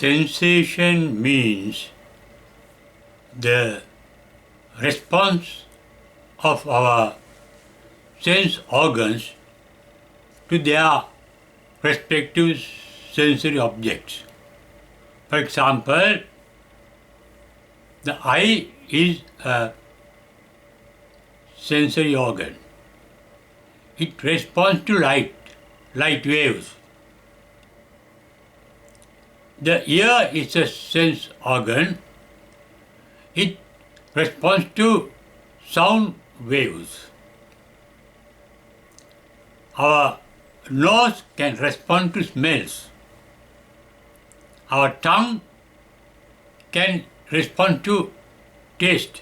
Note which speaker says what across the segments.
Speaker 1: Sensation means the response of our sense organs to their respective sensory objects. For example, the eye is a sensory organ. It responds to light waves. The ear is a sense organ. It responds to sound waves. Our nose can respond to smells. Our tongue can respond to taste.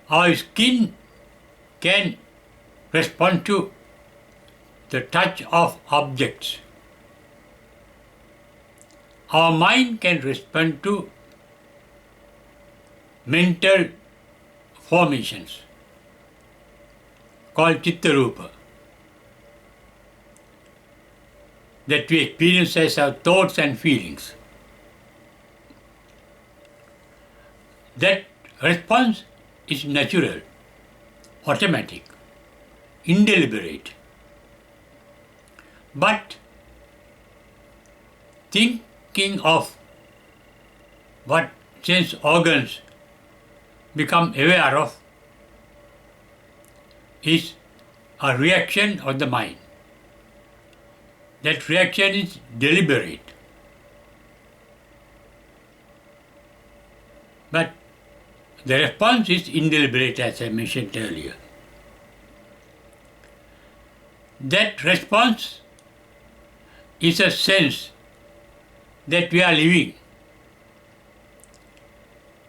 Speaker 1: Our skin can respond to the touch of objects. Our mind can respond to mental formations called Chitta Rupa that we experience as our thoughts and feelings. That response is natural, automatic, indeliberate. But thinking of what sense organs become aware of is a reaction of the mind. That reaction is deliberate. But the response is indeliberate, as I mentioned earlier. That response is a sense that we are living.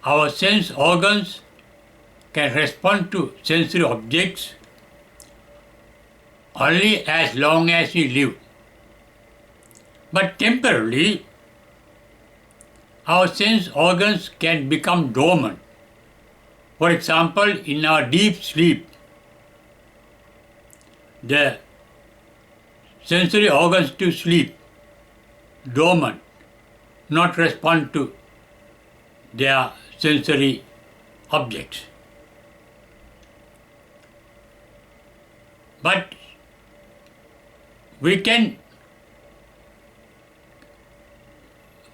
Speaker 1: Our sense organs can respond to sensory objects only as long as we live. But temporarily, our sense organs can become dormant. For example, in our deep sleep, the sensory organs to sleep dormant, not respond to their sensory objects. But we can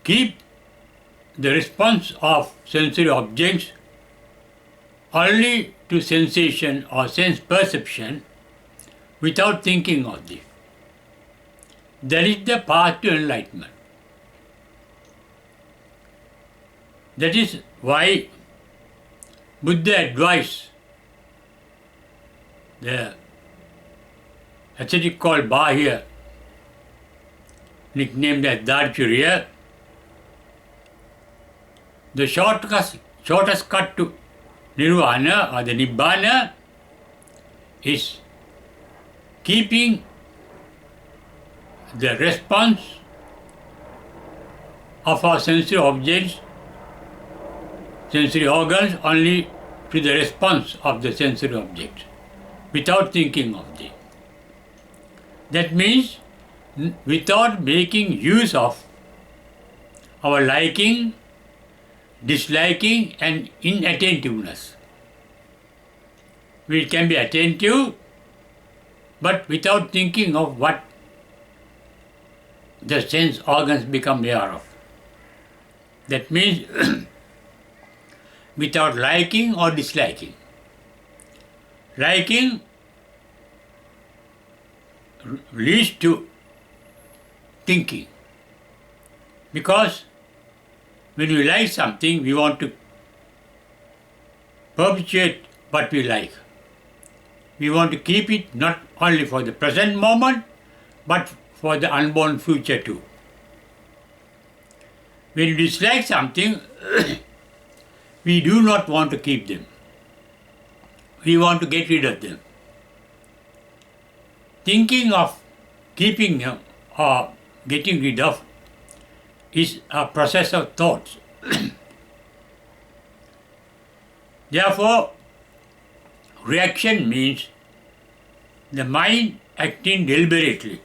Speaker 1: keep the response of sensory objects only to sensation or sense perception without thinking of this. That is the path to enlightenment. That is why Buddha advised the ascetic called Bahya, nicknamed as Dharchurya, the shortest cut to Nirvana or the Nibbana is keeping the response of our sensory objects, sensory organs only to the response of the sensory object without thinking of them. That means without making use of our liking, disliking and inattentiveness. We can be attentive but without thinking of what the sense organs become aware of. That means without liking or disliking. Liking leads to thinking, because when we like something, we want to perpetuate what we like. We want to keep it not only for the present moment, but for the unborn future too. When we dislike something, we do not want to keep them. We want to get rid of them. Thinking of keeping them or getting rid of is a process of thoughts. Therefore, reaction means the mind acting deliberately.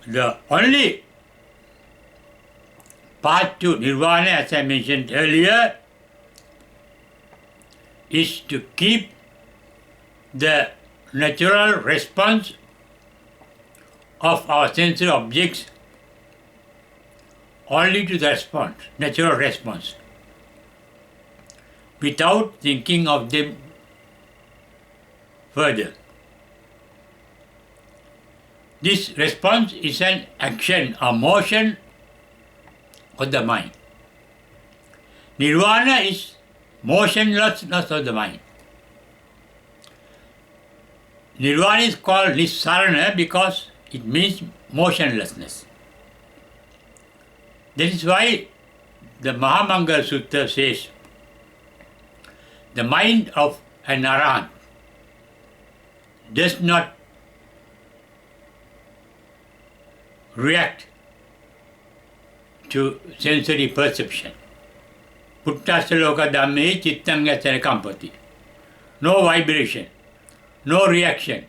Speaker 1: the only path to nirvana, as I mentioned earlier, is to keep the natural response of our sensory objects only to the response, natural response, without thinking of them further. This response is an action or motion of the mind. Nirvana is motionlessness of the mind. Nirvana is called Nissarana because it means motionlessness. That is why the Mahamangala Sutta says, the mind of an Arahant does not react to sensory perception. Puttasaloka dhamme chittanga sarakampati. No vibration, no reaction,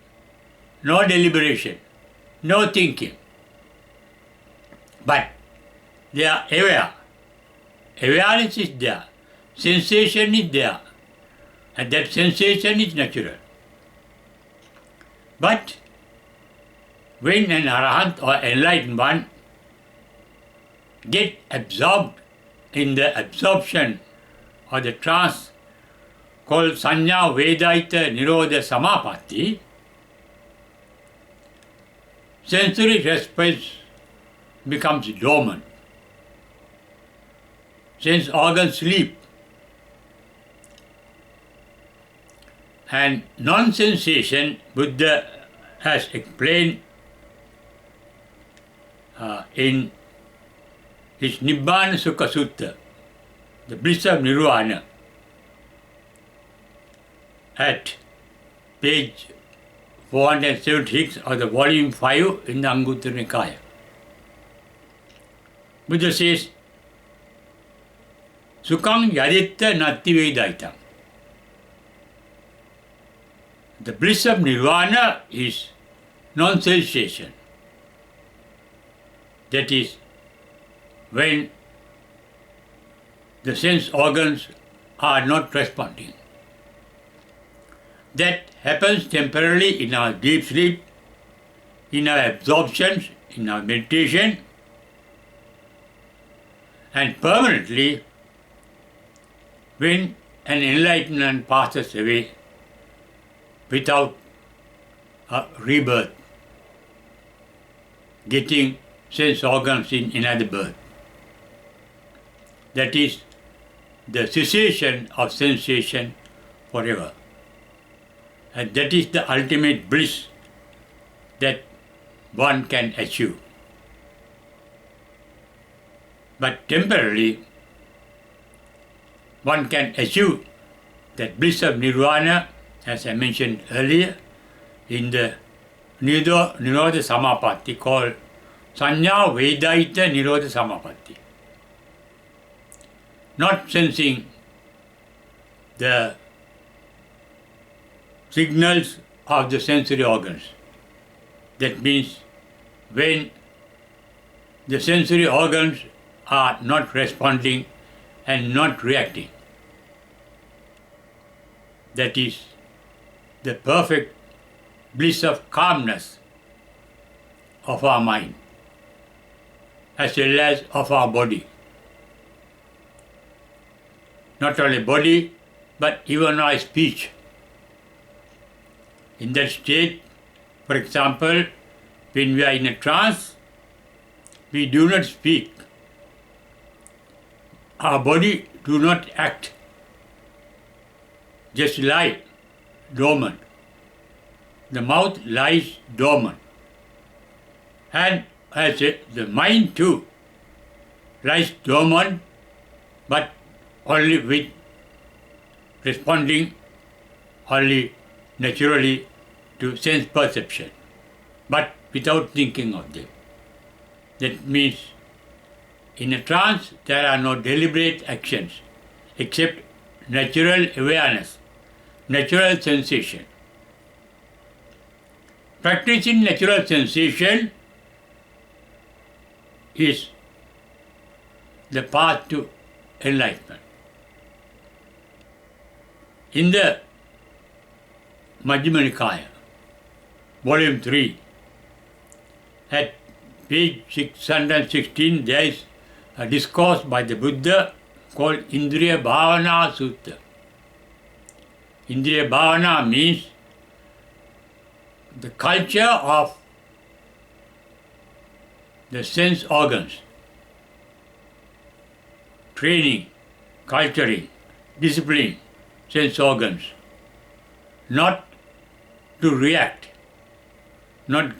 Speaker 1: no deliberation, no thinking. But they are aware. Awareness is there. Sensation is there. And that sensation is natural. But when an Arahant or enlightened one get absorbed in the absorption or the trance called Sanya Vedaita Nirodha Samapatti, sensory response becomes dormant. Sense organs sleep. And non-sensation, Buddha has explained in his Nibbana Sukha Sutta, the bliss of Nirvana, at page 476 of the volume 5 in the Anguttara Nikaya. Buddha says, Sukham yaditta natti vedaitam. The bliss of Nirvana is non-sensation. That is, when the sense organs are not responding. That happens temporarily in our deep sleep, in our absorptions, in our meditation, and permanently when an enlightenment passes away without a rebirth, getting sense organs in another birth. That is the cessation of sensation forever. And that is the ultimate bliss that one can achieve. But temporarily, one can achieve that bliss of Nirvana, as I mentioned earlier, in the Nirodha Samapatti called Sanya Vedaita Nirodha Samapatti. Not sensing the signals of the sensory organs. That means when the sensory organs are not responding and not reacting. That is the perfect bliss of calmness of our mind as well as of our body. Not only body, but even our speech. In that state, for example, when we are in a trance, we do not speak. Our body do not act, just lie dormant. The mouth lies dormant. And as the mind too lies dormant, but only with responding only naturally to sense perception, but without thinking of them. That means in a trance there are no deliberate actions except natural awareness, natural sensation. Practicing natural sensation is the path to enlightenment. In the Majjhima Nikaya, volume 3, at page 616, there is a discourse by the Buddha called Indriya Bhavana Sutta. Indriya Bhavana means the culture of the sense organs, training, culturing, disciplining sense organs, not to react, not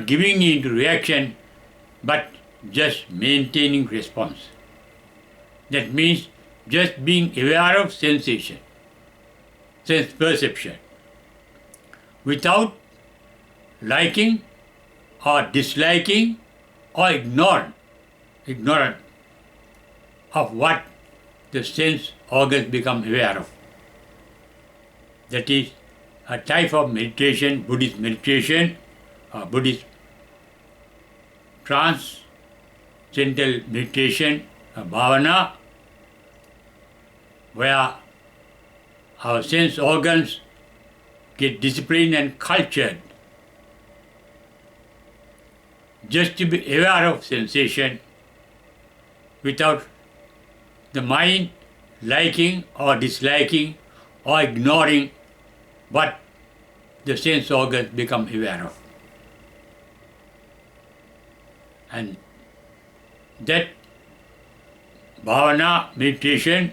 Speaker 1: giving in to reaction, but just maintaining response. That means just being aware of sensation, sense perception, without liking or disliking or ignorant of what the sense organs become aware of. That is a type of meditation, Buddhist meditation, or Buddhist transcendental meditation, a bhavana, where our sense organs get disciplined and cultured just to be aware of sensation without the mind liking or disliking or ignoring what the sense organs become aware of. And that bhavana meditation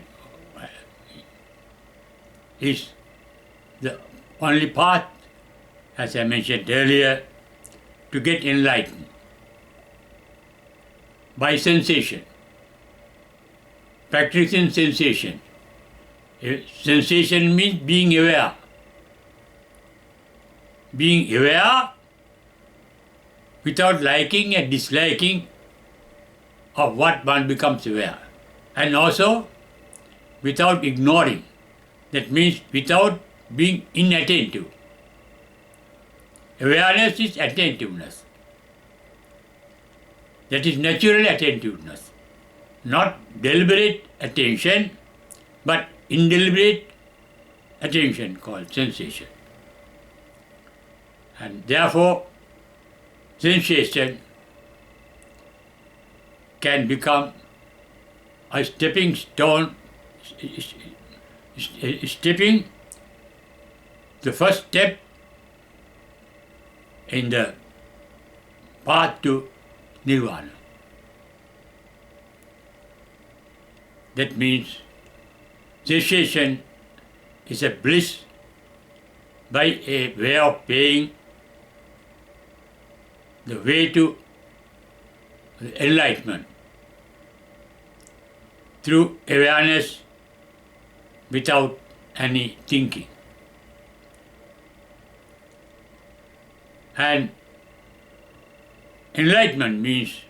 Speaker 1: is the only path, as I mentioned earlier, to get enlightened by sensation, practicing sensation. Sensation means being aware. Being aware without liking and disliking of what one becomes aware. And also without ignoring. That means without being inattentive. Awareness is attentiveness. That is natural attentiveness. Not deliberate attention, but indeliberate attention called sensation. And therefore, sensation can become a stepping stone, the first step in the path to nirvana. That means cessation is a bliss by a way of paying the way to enlightenment through awareness without any thinking. And enlightenment means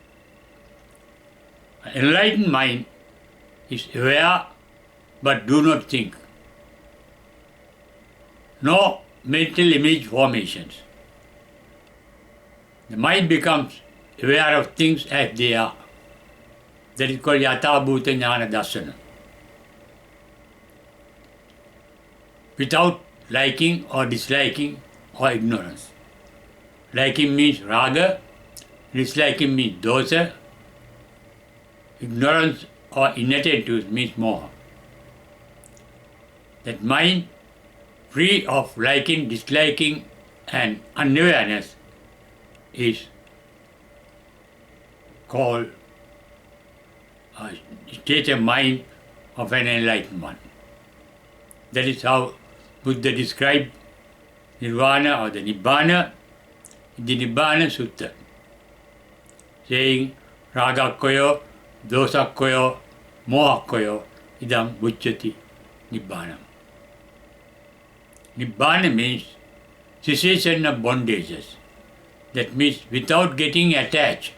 Speaker 1: enlightened mind is aware but do not think. No mental image formations. The mind becomes aware of things as they are. That is called yatha bhuta jnana darsana. Without liking or disliking or ignorance. Liking means raga, disliking means dosa, ignorance or inattentiveness means moha. That mind free of liking, disliking and unawareness is called a state of mind of an enlightened one. That is how Buddha described nirvana or the nibbana in the Nibbana Sutta, saying ragakkoyo, dosakkoyo, mohakkoyo, idam bucchati nibbana. Nibbana means cessation of bondages. That means without getting attached.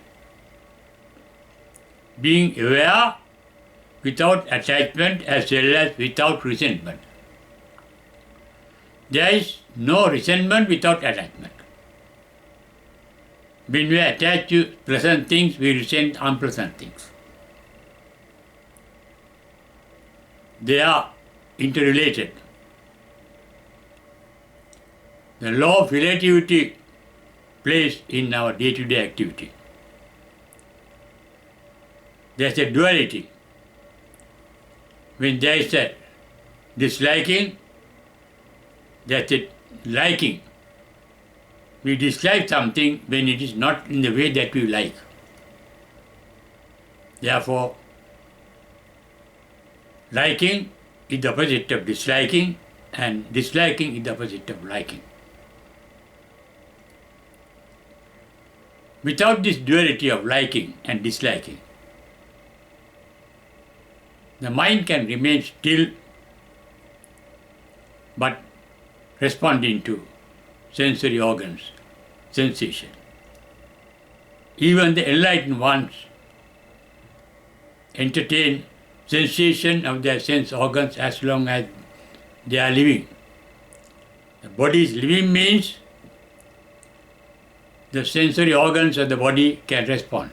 Speaker 1: Being aware without attachment as well as without resentment. There is no resentment without attachment. When we attach to pleasant things, we resent unpleasant things. They are interrelated. The law of relativity plays in our day-to-day activity. There's a duality. When there is a disliking, there's a liking. We dislike something when it is not in the way that we like. Therefore, liking is the opposite of disliking, and disliking is the opposite of liking. Without this duality of liking and disliking, the mind can remain still but responding to sensory organs, sensation. Even the enlightened ones entertain sensation of their sense organs as long as they are living. The body is living means the sensory organs of the body can respond.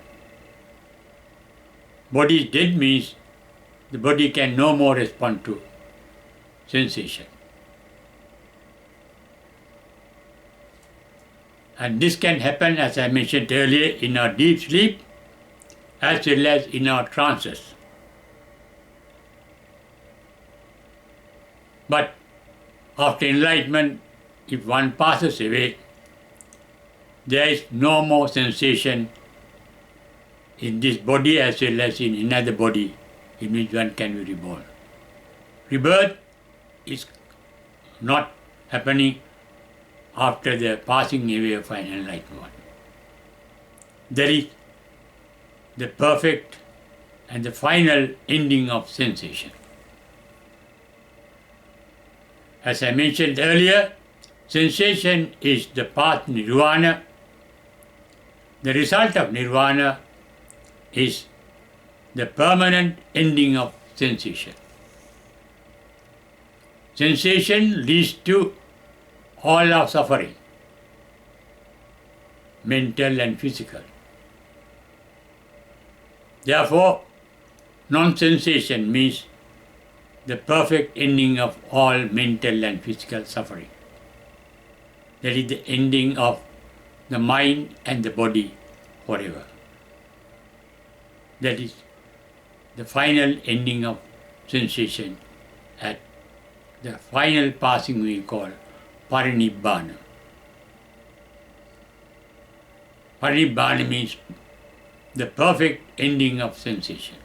Speaker 1: Body is dead means the body can no more respond to sensation. And this can happen, as I mentioned earlier, in our deep sleep as well as in our trances. But after enlightenment, if one passes away, there is no more sensation in this body as well as in another body in which one can be reborn. Rebirth is not happening after the passing away of an enlightened one. There is the perfect and the final ending of sensation. As I mentioned earlier, sensation is the path to nirvana. The result of nirvana is the permanent ending of sensation. Sensation leads to all our suffering, mental and physical. Therefore, non-sensation means the perfect ending of all mental and physical suffering. That is the ending of the mind and the body forever. That is the final ending of sensation. At the final passing we call parinibbana. Parinibbana means the perfect ending of sensation.